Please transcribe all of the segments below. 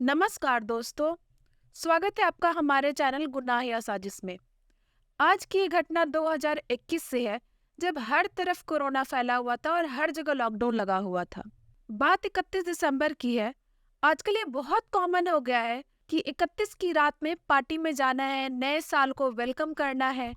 नमस्कार दोस्तों, स्वागत है आपका हमारे चैनल गुनाह या साजिश में। आज की ये घटना 2021 से है, जब हर तरफ कोरोना फैला हुआ था और हर जगह लॉकडाउन लगा हुआ था। बात 31 दिसंबर की है। आजकल ये बहुत कॉमन हो गया है कि 31 की रात में पार्टी में जाना है, नए साल को वेलकम करना है।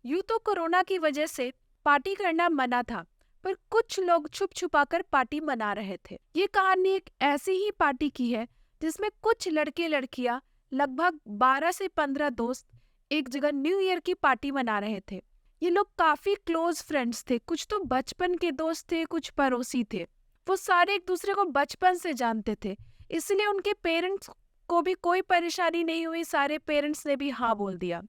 यूं तो कोरोना की वजह से पार्टी करना मना था, पर कुछ लोग छुप छुपा कर पार्टी मना रहे थे। ये कहानी एक ऐसी ही पार्टी की है जिसमें कुछ लड़के लड़कियां, लगभग 12 से 15 दोस्त एक जगह न्यू ईयर की पार्टी मना रहे थे। ये लोग काफी क्लोज फ्रेंड्स थे, कुछ तो बचपन के दोस्त थे, कुछ पड़ोसी थे। वो सारे एक दूसरे को बचपन से जानते थे, इसलिए उनके पेरेंट्स को भी कोई परेशानी नहीं हुई। सारे पेरेंट्स ने भी हाँ बोल दिया।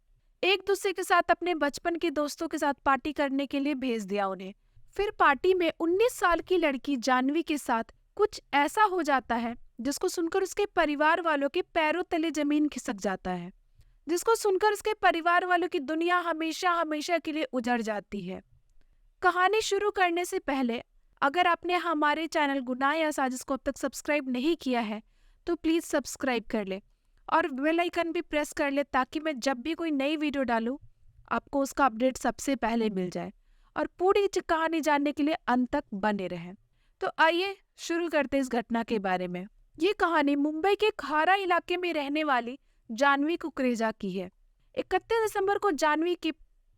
एक दूसरे के साथ अपने बचपन के दोस्तों के साथ पार्टी करने के लिए भेज दिया उन्हें। फिर पार्टी में 19 साल की लड़की जानवी के साथ कुछ ऐसा हो जाता है जिसको सुनकर उसके परिवार वालों के पैरों तले जमीन खिसक जाता है, जिसको सुनकर उसके परिवार वालों की दुनिया हमेशा हमेशा के लिए उजड़ जाती है। कहानी शुरू करने से पहले अगर आपने हमारे चैनल गुनाह या साजिश को अब तक सब्सक्राइब नहीं किया है तो प्लीज सब्सक्राइब कर ले और बेल आइकन भी प्रेस कर ले, ताकि मैं जब भी कोई नई वीडियो डालूं आपको उसका अपडेट सबसे पहले मिल जाए और पूरी कहानी जानने के लिए अंत तक बने रहें। तो आइए शुरू करते इस घटना के बारे में। ये कहानी मुंबई के खारा इलाके में रहने वाली जानवी कुकरेजा की है। 31 दिसंबर को जानवी के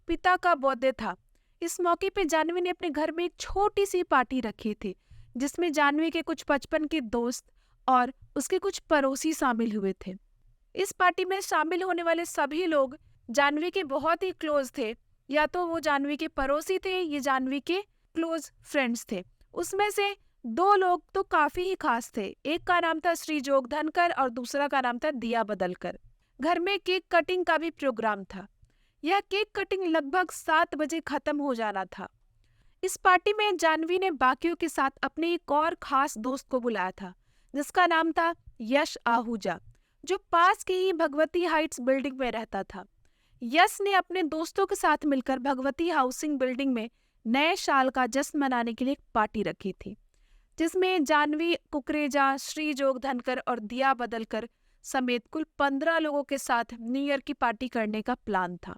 पिता का बर्थडे था। इस मौके पे जानवी ने अपने घर में एक छोटी सी पार्टी रखी थी, जिसमें जानवी के कुछ बचपन के दोस्त और उसके कुछ पड़ोसी शामिल हुए थे। इस पार्टी में शामिल होने वाले सभी लोग जानवी के बहुत ही क्लोज थे, या तो वो जानवी के पड़ोसी थे, ये जानवी के क्लोज फ्रेंड्स थे। उसमें से दो लोग तो काफी ही खास थे। एक का नाम था श्री जोग धनकर और दूसरा का नाम था दिया बदलकर। घर में केक कटिंग का भी प्रोग्राम था। यह केक कटिंग लगभग 7 बजे खत्म हो जाना था। इस पार्टी में जानवी ने बाकियों के साथ अपने एक और खास दोस्त को बुलाया था, जिसका नाम था यश आहूजा, जो पास की ही भगवती हाइट्स बिल्डिंग में रहता था। यश ने अपने दोस्तों के साथ मिलकर भगवती हाउसिंग बिल्डिंग में नए साल का जश्न मनाने के लिए एक पार्टी रखी थी, जिसमें जानवी कुकरेजा, श्री जोग धनकर और दिया बदलकर समेत कुल 15 लोगों के साथ न्यू ईयर की पार्टी करने का प्लान था।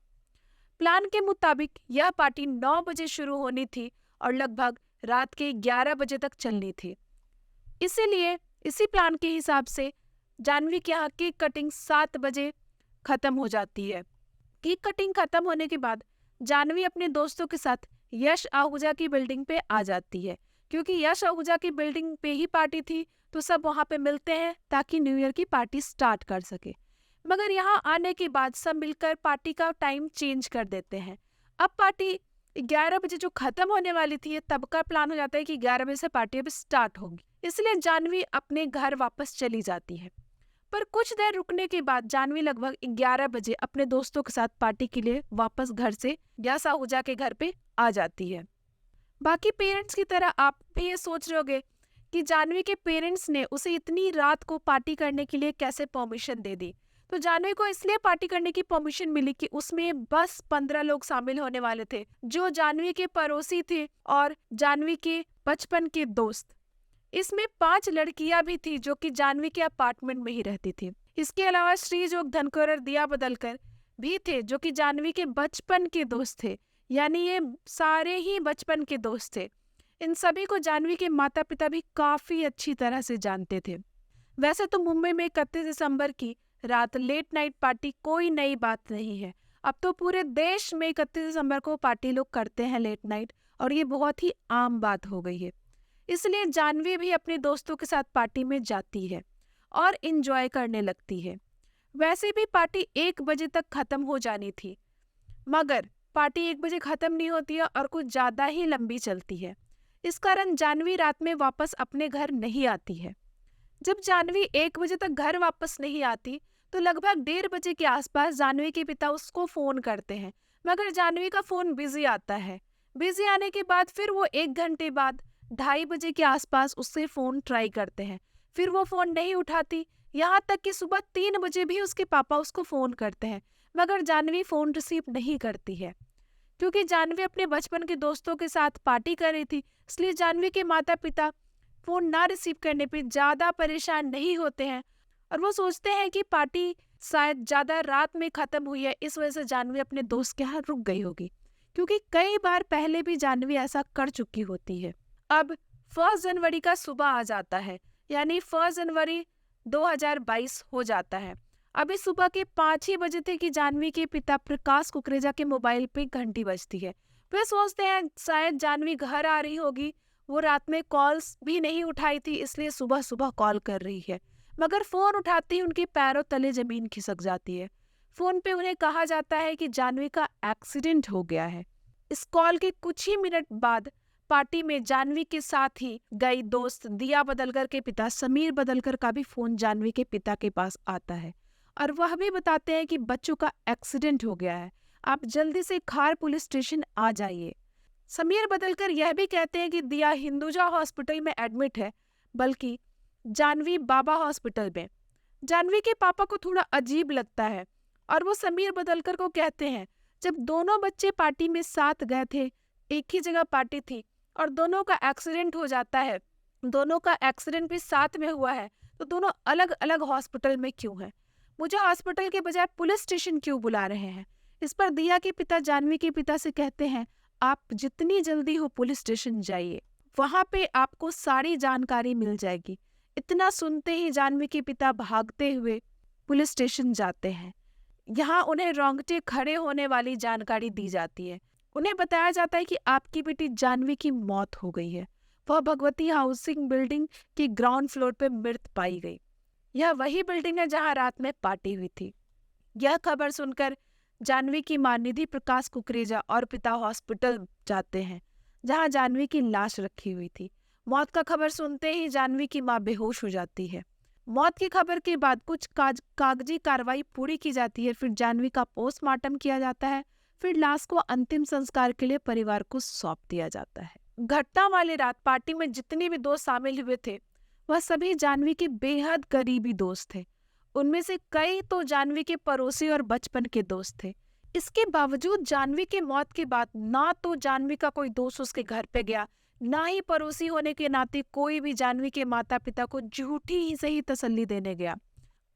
प्लान के मुताबिक यह पार्टी 9 बजे शुरू होनी थी और लगभग रात के 11 बजे तक चलनी थी। इसीलिए इसी प्लान के हिसाब से जानवी के यहाँ केक कटिंग 7 बजे खत्म हो जाती है। केक कटिंग खत्म होने के बाद जानवी अपने दोस्तों के साथ यश आहूजा की बिल्डिंग पे आ जाती है, क्योंकि यश आहूजा की बिल्डिंग पे ही पार्टी थी, तो सब वहां पे मिलते हैं ताकि न्यू ईयर की पार्टी स्टार्ट कर सके। मगर यहाँ आने के बाद सब मिलकर पार्टी का टाइम चेंज कर देते हैं। अब पार्टी 11 बजे जो खत्म होने वाली थी, तब का प्लान हो जाता है कि 11 बजे से पार्टी अब स्टार्ट होगी। इसलिए जानवी अपने घर वापस चली जाती है। पर कुछ देर रुकने के बाद जानवी लगभग 11 बजे अपने दोस्तों के साथ पार्टी के लिए वापस घर से यश आहूजा के घर पे आ जाती है। बाकी पेरेंट्स की तरह आप भी ये सोच रहे होगे कि जानवी के पेरेंट्स ने उसे इतनी रात को पार्टी करने के लिए कैसे परमिशन दे दी। तो जानवी को इसलिए पार्टी करने की परमिशन मिली कि उसमें बस 15 लोग शामिल होने वाले थे, जो जानवी के पड़ोसी थे और जानवी के बचपन के दोस्त। इसमें 5 लड़कियां भी थी जो कि जानवी के अपार्टमेंट में ही रहती थी। इसके अलावा श्री जोग धनकर और दिया बदलकर भी थे, जो कि जानवी के बचपन के दोस्त थे। यानी ये सारे ही बचपन के दोस्त थे। इन सभी को जानवी के माता पिता भी काफी अच्छी तरह से जानते थे। वैसे तो मुंबई में 31 दिसंबर की रात लेट नाइट पार्टी कोई नई बात नहीं है। अब तो पूरे देश में 31 दिसंबर को पार्टी लोग करते हैं लेट नाइट, और ये बहुत ही आम बात हो गई है। इसलिए जानवी भी अपने दोस्तों के साथ पार्टी में जाती है और इंजॉय करने लगती है। वैसे भी पार्टी 1 बजे तक खत्म हो जानी थी, मगर पार्टी 1 बजे खत्म नहीं होती है और कुछ ज्यादा ही लंबी चलती है। इस कारण जानवी रात में वापस अपने घर नहीं आती है। जब जानवी 1 बजे तक घर वापस नहीं आती तो लगभग 1:30 बजे के आसपास जानवी के पिता उसको फोन करते हैं, मगर जानवी का फोन बिजी आता है। बिजी आने के बाद फिर वो 1 घंटे बाद 2:30 बजे के आसपास उससे फोन ट्राई करते हैं, फिर वो फोन नहीं उठाती। यहाँ तक कि सुबह 3 बजे भी उसके पापा उसको फोन करते हैं, मगर जानवी फोन रिसीव नहीं करती है। क्योंकि जानवी अपने बचपन के दोस्तों के साथ पार्टी कर रही थी, इसलिए जानवी के माता पिता फोन ना रिसीव करने पे ज्यादा परेशान नहीं होते हैं और वो सोचते हैं कि पार्टी शायद ज्यादा रात में खत्म हुई है, इस वजह से जानवी अपने दोस्त के यहाँ रुक गई होगी, क्योंकि कई बार पहले भी जानवी ऐसा कर चुकी होती है। अब 1 जनवरी का सुबह आ जाता है, यानी 1 जनवरी 2022 हो जाता है। अभी सुबह के 5 ही बजे थे कि जानवी के पिता प्रकाश कुकरेजा के मोबाइल पे घंटी बजती है। वे सोचते हैं शायद जानवी घर आ रही होगी, वो रात में कॉल्स भी नहीं उठाई थी, इसलिए सुबह सुबह कॉल कर रही है। मगर फोन उठाते ही उनके पैरों तले जमीन खिसक जाती है। फोन पे उन्हें कहा जाता है कि जानवी का एक्सीडेंट हो गया है। इस कॉल के कुछ ही मिनट बाद पार्टी में जानवी के साथ ही गई दोस्त दिया बदलकर के पिता समीर बदलकर का भी फोन जानवी के पिता के पास आता है और वह भी बताते हैं कि बच्चों का एक्सीडेंट हो गया है, आप जल्दी से खार पुलिस स्टेशन आ जाइए। समीर बदलकर यह भी कहते हैं कि दिया हिंदुजा हॉस्पिटल में एडमिट है, बल्कि जानवी बाबा हॉस्पिटल में। जानवी के पापा को थोड़ा अजीब लगता है और वो समीर बदलकर को कहते हैं, जब दोनों बच्चे पार्टी में साथ गए थे, एक ही जगह पार्टी थी और दोनों का एक्सीडेंट हो जाता है, दोनों का एक्सीडेंट भी साथ में हुआ है, तो दोनों अलग अलग हॉस्पिटल में क्यों हैं? मुझे हॉस्पिटल के बजाय पुलिस स्टेशन क्यों बुला रहे हैं? इस पर दिया के पिता जानवी के पिता से कहते हैं, आप जितनी जल्दी हो पुलिस स्टेशन जाइए, वहां पे आपको सारी जानकारी मिल जाएगी। इतना सुनते ही जानवी के पिता भागते हुए पुलिस स्टेशन जाते हैं। यहाँ उन्हें रोंगटे खड़े होने वाली जानकारी दी जाती है। उन्हें बताया जाता है कि आपकी बेटी जानवी की मौत हो गई है, वह भगवती हाउसिंग बिल्डिंग के ग्राउंड फ्लोर पे मृत पाई गई। यह वही बिल्डिंग है जहां रात में पार्टी हुई थी। यह खबर सुनकर जानवी की मां निधि प्रकाश कुकरेजा और पिता हॉस्पिटल जाते हैं, जहां जानवी की लाश रखी हुई थी। मौत का खबर सुनते ही जानवी की मां बेहोश हो जाती है। मौत की खबर के बाद कुछ कागजी कार्रवाई पूरी की जाती है, फिर जानवी का पोस्टमार्टम किया जाता है, फिर लाश को अंतिम संस्कार के लिए परिवार को सौंप दिया जाता है। घटना वाली रात पार्टी में जितने भी दोस्त शामिल हुए थे, वह सभी जानवी के बेहद करीबी दोस्त थे। उनमें से कई तो जानवी के पड़ोसी और बचपन के दोस्त थे। इसके बावजूद जानवी के मौत के बाद ना तो जानवी का कोई दोस्त उसके घर पे गया, ना ही पड़ोसी होने के नाते कोई भी जानवी के माता पिता को झूठी ही सही तसल्ली देने गया।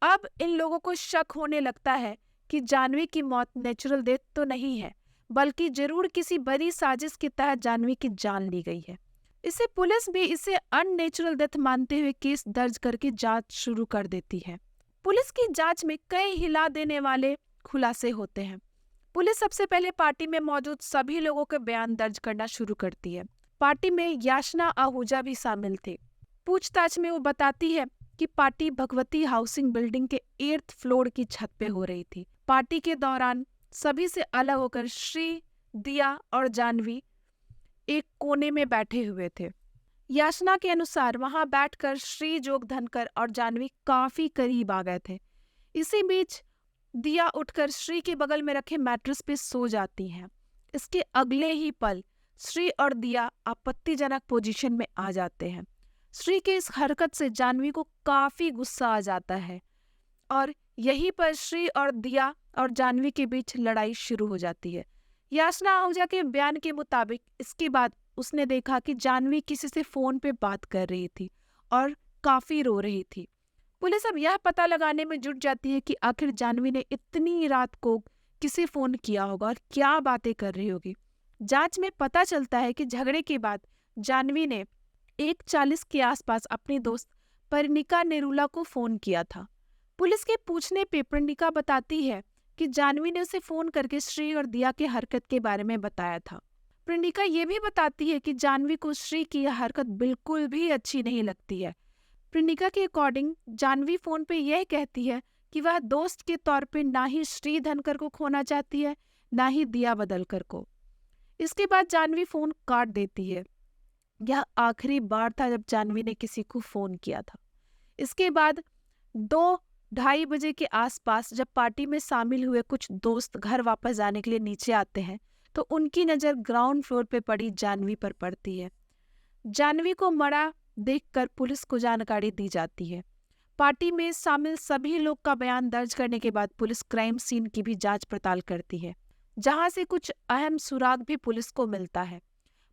अब इन लोगों को शक होने लगता है कि जानवी की मौत नेचुरल डेथ तो नहीं है, बल्कि जरूर किसी बड़ी साजिश के तहत जानवी की जान ली गई है। इसे पुलिस भी इसे अननेचुरल डेथ मानते हुए केस दर्ज करके जांच शुरू कर देती है। पुलिस की जांच में कई हिला देने वाले खुलासे होते हैं। पुलिस सबसे पहले पार्टी में मौजूद सभी लोगों के बयान दर्ज करना शुरू करती है। पार्टी में याचना आहूजा भी शामिल थे। पूछताछ में वो बताती है कि पार्टी भगवती हाउसिंग बिल्डिंग के 8th फ्लोर की छत पे हो रही थी। पार्टी के दौरान सभी से अलग होकर श्री, दिया और जानवी एक कोने में बैठे हुए थे। याचना के अनुसार वहां बैठकर श्री, जोग धनकर और जानवी काफी करीब आ गए थे। इसी बीच दिया उठकर श्री के बगल में रखे मैट्रेस पे सो जाती हैं। इसके अगले ही पल श्री और दिया आपत्तिजनक पोजीशन में आ जाते हैं। श्री के इस हरकत से जानवी को काफी गुस्सा आ जाता है और यहीं पर श्री और दिया और जानवी के बीच लड़ाई शुरू हो जाती है। याचना आहूजा के बयान के मुताबिक इसके बाद उसने देखा कि जानवी किसी से फोन पे बात कर रही थी और काफी रो रही थी। पुलिस अब यह पता लगाने में जुट जाती है कि आखिर जानवी ने इतनी रात को किसे फोन किया होगा और क्या बातें कर रही होगी। जांच में पता चलता है कि झगड़े के बाद जानवी ने 1:40 के आसपास अपनी दोस्त परिणिका नेरुला को फोन किया था। पुलिस के पूछने पे परिणिका बताती है कि जानवी ने उसे फोन करके श्री और दिया के हरकत के बारे में बताया था। परिणिका ये भी बताती है कि जानवी को श्री की यह हरकत बिल्कुल भी अच्छी नहीं लगती है। परिणिका के अकॉर्डिंग जानवी फोन पे यह कहती है कि वह दोस्त के तौर पे ना ही श्री धनकर को खोना चाहती है, ना ही दिया बदलकर को। इसके बाद जानवी फोन काट देती है। यह आखिरी बार था जब जानवी ने किसी को फोन किया था। इसके बाद 2-2:30 बजे के आसपास जब पार्टी में शामिल हुए कुछ दोस्त घर वापस जाने के लिए नीचे आते हैं, तो उनकी नजर ग्राउंड फ्लोर पे पड़ी जानवी पर पड़ती है। जानवी को मरा देखकर पुलिस को जानकारी दी जाती है। पार्टी में शामिल सभी लोग का बयान दर्ज करने के बाद पुलिस क्राइम सीन की भी जांच पड़ताल करती है। जहां से कुछ अहम सुराग भी पुलिस को मिलता है।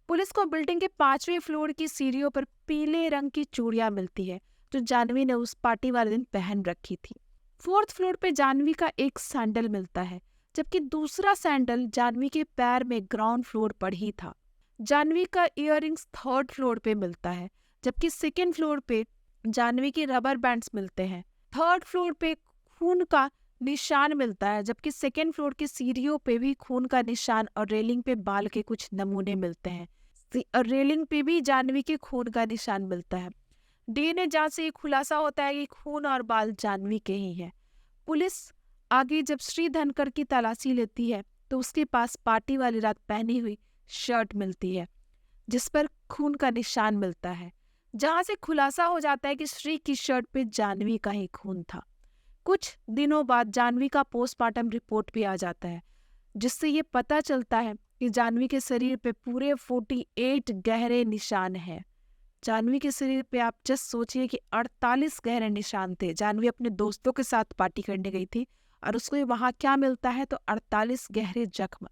पुलिस को बिल्डिंग के 5वें फ्लोर की सीढ़ियों पर पीले रंग की चूड़ियां मिलती है, जो जानवी ने उस पार्टी वाले दिन पहन रखी थी। 4th फ्लोर पे जानवी का एक सैंडल मिलता है, जबकि दूसरा सैंडल जानवी के पैर में ग्राउंड फ्लोर पर ही था। जानवी का इयररिंग्स 3rd फ्लोर पे मिलता है, जबकि 2nd फ्लोर पे जानवी के रबर बैंड्स मिलते हैं। 3rd फ्लोर पे खून का निशान मिलता है, जबकि 2nd फ्लोर की सीढ़ियों पे भी खून का निशान और रेलिंग पे बाल के कुछ नमूने मिलते हैं। और रेलिंग पे भी जानवी के खून का निशान मिलता है। डीएनए जांच से ये खुलासा होता है कि खून और बाल जानवी के ही हैं। पुलिस आगे जब श्री धनकर की तलाशी लेती है तो उसके पास पार्टी वाली रात पहनी हुई शर्ट मिलती है, जिस पर खून का निशान मिलता है, जहां से खुलासा हो जाता है कि श्री की शर्ट पे जानवी का ही खून था। कुछ दिनों बाद जानवी का पोस्टमार्टम रिपोर्ट भी आ जाता है, जिससे ये पता चलता है कि जानवी के शरीर पे पूरे 48 गहरे निशान हैं। जानवी के शरीर पे आप जस्ट सोचिए कि 48 गहरे निशान थे। जानवी अपने दोस्तों के साथ पार्टी करने गई थी और उसको वहां क्या मिलता है तो 48 गहरे जख्म।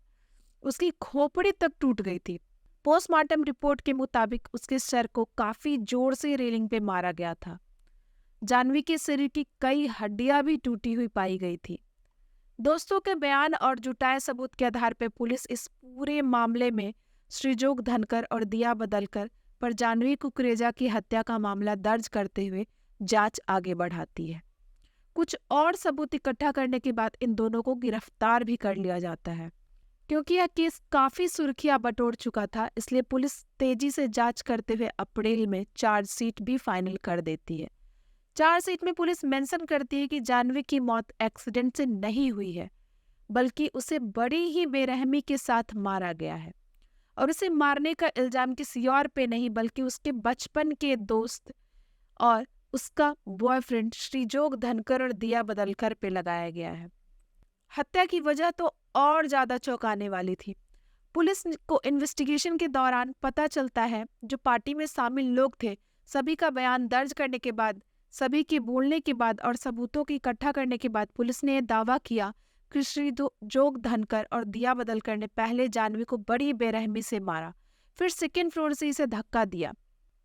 उसकी खोपड़ी तक टूट गई थी। पोस्टमार्टम रिपोर्ट के मुताबिक उसके सर को काफी जोर से रेलिंग पे मारा गया था। जानवी के शरीर की कई हड्डियां भी टूटी हुई पाई गई थी। दोस्तों के बयान और जुटाए सबूत के आधार पर पुलिस इस पूरे मामले में श्रीजोग धनकर और दिया बदलकर पर जानवी कुकरेजा की हत्या का मामला दर्ज करते हुए जांच आगे बढ़ाती है। कुछ और सबूत इकट्ठा करने के बाद इन दोनों को गिरफ्तार भी कर लिया जाता है। क्योंकि यह केस काफी सुर्खियां बटोर चुका था, इसलिए पुलिस तेजी से जांच करते हुए अप्रैल में चार्जशीट भी फाइनल कर देती है। चार्जशीट में पुलिस मेंशन करती है कि जानवी की मौत एक्सीडेंट से नहीं हुई है, बल्कि उसे बड़ी ही बेरहमी के साथ मारा गया है। और उसे मारने का इल्जाम किसी और पे नहीं बल्कि उसके बचपन के दोस्त और उसका बॉयफ्रेंड श्रीजोग धनकर और दिया बदलकर पे लगाया गया है। हत्या की वजह तो और ज्यादा चौंकाने वाली थी। पुलिस को इन्वेस्टिगेशन के दौरान पता चलता है जो पार्टी में शामिल लोग थे, सभी का बयान दर्ज करने के बाद, सभी के बोलने के बाद और सबूतों की इकट्ठा करने के बाद पुलिस ने दावा किया कि श्रीजोग धनकर और दिया बदलकर ने पहले जानवी को बड़ी बेरहमी से मारा, फिर 2nd फ्लोर से इसे धक्का दिया।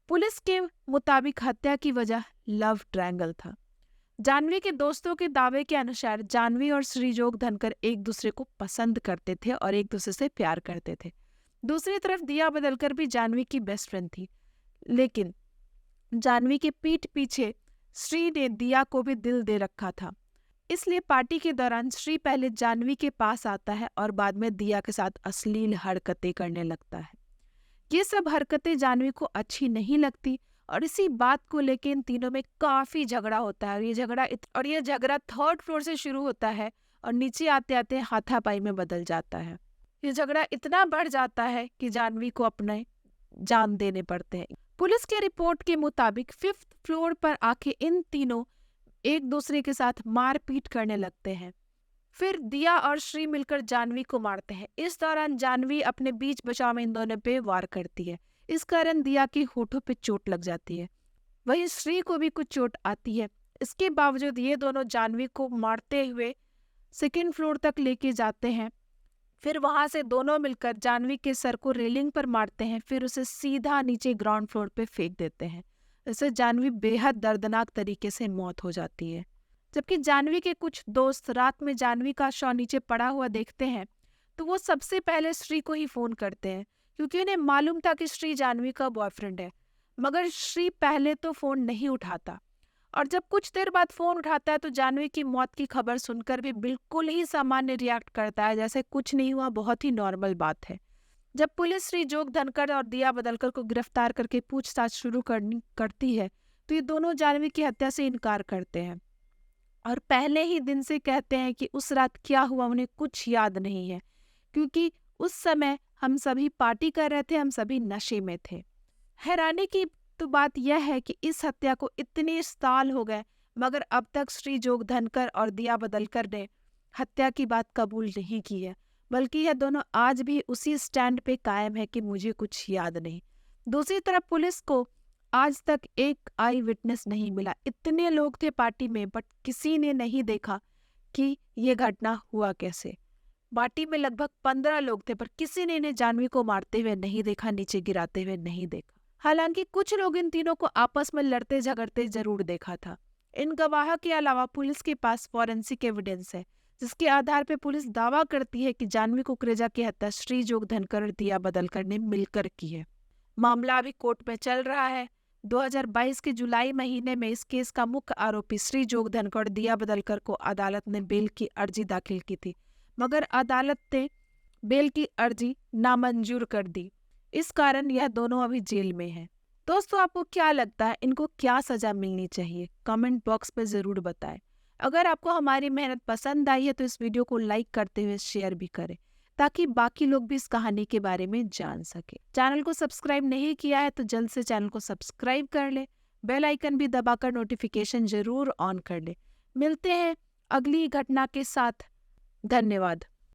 पुलिस के मुताबिक हत्या की वजह लव ट्रायंगल था। जानवी के दोस्तों के दावे के अनुसार जानवी और श्रीजोग धनकर एक दूसरे को पसंद करते थे और एक दूसरे से प्यार करते थे। दूसरी तरफ दिया बदलकर भी जानवी की बेस्ट फ्रेंड थी, लेकिन जानवी के पीठ पीछे श्री ने दिया को भी दिल दे रखा था। इसलिए पार्टी के दौरान श्री पहले जानवी के पास आता है और बाद में दिया के साथ अश्लील हरकतें करने लगता है। ये सब हरकतें जानवी को अच्छी नहीं लगती और इसी बात को लेकर इन तीनों में काफी झगड़ा होता है। और ये झगड़ा 3rd फ्लोर से शुरू होता है और नीचे आते आते हाथापाई में बदल जाता है। ये झगड़ा इतना बढ़ जाता है कि जानवी को अपने जान देने पड़ते हैं। पुलिस के रिपोर्ट के मुताबिक 5th फ्लोर पर आके इन तीनों एक दूसरे के साथ मारपीट करने लगते हैं। फिर दिया और श्री मिलकर जानवी को मारते हैं। इस दौरान जानवी अपने बीच बचाव में इन दोनों पे वार करती है। इस कारण दिया की होठों पे चोट लग जाती है, वहीं श्री को भी कुछ चोट आती है। इसके बावजूद ये दोनों जानवी को मारते हुए 2nd फ्लोर तक लेके जाते हैं। फिर वहां से दोनों मिलकर जानवी के सर को रेलिंग पर मारते हैं, फिर उसे सीधा नीचे ग्राउंड फ्लोर पे फेंक देते हैं। इससे जानवी बेहद दर्दनाक तरीके से मौत हो जाती है। जबकि जानवी के कुछ दोस्त रात में जानवी का शव नीचे पड़ा हुआ देखते हैं तो वो सबसे पहले श्री को ही फोन करते हैं, क्योंकि उन्हें मालूम था कि श्री जानवी का बॉयफ्रेंड है। मगर श्री पहले तो फोन नहीं उठाता और जब कुछ देर बाद फोन उठाता है तो जानवी की मौत की खबर सुनकर भी बिल्कुल ही सामान्य रिएक्ट करता है, जैसे कुछ नहीं हुआ, बहुत ही नॉर्मल बात है। जब पुलिस श्रीजोग धनकर और दिया बदलकर को गिरफ्तार करके पूछताछ शुरू करती है तो ये दोनों जानवी की हत्या से इनकार करते हैं और पहले ही दिन से कहते हैं कि उस रात क्या हुआ उन्हें कुछ याद नहीं है, क्योंकि उस समय हम सभी पार्टी कर रहे थे, हम सभी नशे में थे। हैरानी की तो बात यह है कि इस हत्या को इतने साल हो गए मगर अब तक श्रीजोग धनकर और दिया बदलकर ने हत्या की बात कबूल नहीं की है, बल्कि यह दोनों आज भी उसी स्टैंड पे कायम है कि मुझे कुछ याद नहीं। दूसरी तरफ पुलिस को आज तक एक आई विटनेस नहीं मिला। इतने लोग थे पार्टी में बट किसी ने नहीं देखा कि ये घटना हुआ कैसे। पार्टी में लगभग 15 लोग थे, पर किसी ने इन्हें जाह्नवी को मारते हुए नहीं देखा, नीचे गिराते हुए नहीं देखा। हालांकि कुछ लोग इन तीनों को आपस में लड़ते झगड़ते जरूर देखा था। इन गवाह के अलावा पुलिस के पास फॉरेंसिक एविडेंस है, जिसके आधार पर पुलिस दावा करती है कि जाह्नवी कुकरेजा की हत्या श्री जोग धनखड़ और दिया बदलकर ने मिलकर की है। मामला अभी कोर्ट में चल रहा है। 2022 के जुलाई महीने में इस केस का मुख्य आरोपी श्री जोग धनखड़ दिया बदलकर को अदालत ने बेल की अर्जी दाखिल की थी, मगर अदालत ने बेल की अर्जी नामंजूर कर दी। इस कारण यह दोनों अभी जेल में हैं। दोस्तों, आपको क्या लगता है, इनको क्या सजा मिलनी चाहिए? कमेंट बॉक्स में जरूर बताएं। अगर आपको हमारी मेहनत पसंद आई है तो इस वीडियो को लाइक करते हुए शेयर भी करें, ताकि बाकी लोग भी इस कहानी के बारे में जान सके। चैनल को सब्सक्राइब नहीं किया है तो जल्द से चैनल को सब्सक्राइब कर ले, बेल आइकन भी दबाकर नोटिफिकेशन जरूर ऑन कर ले। मिलते हैं अगली घटना के साथ। धन्यवाद।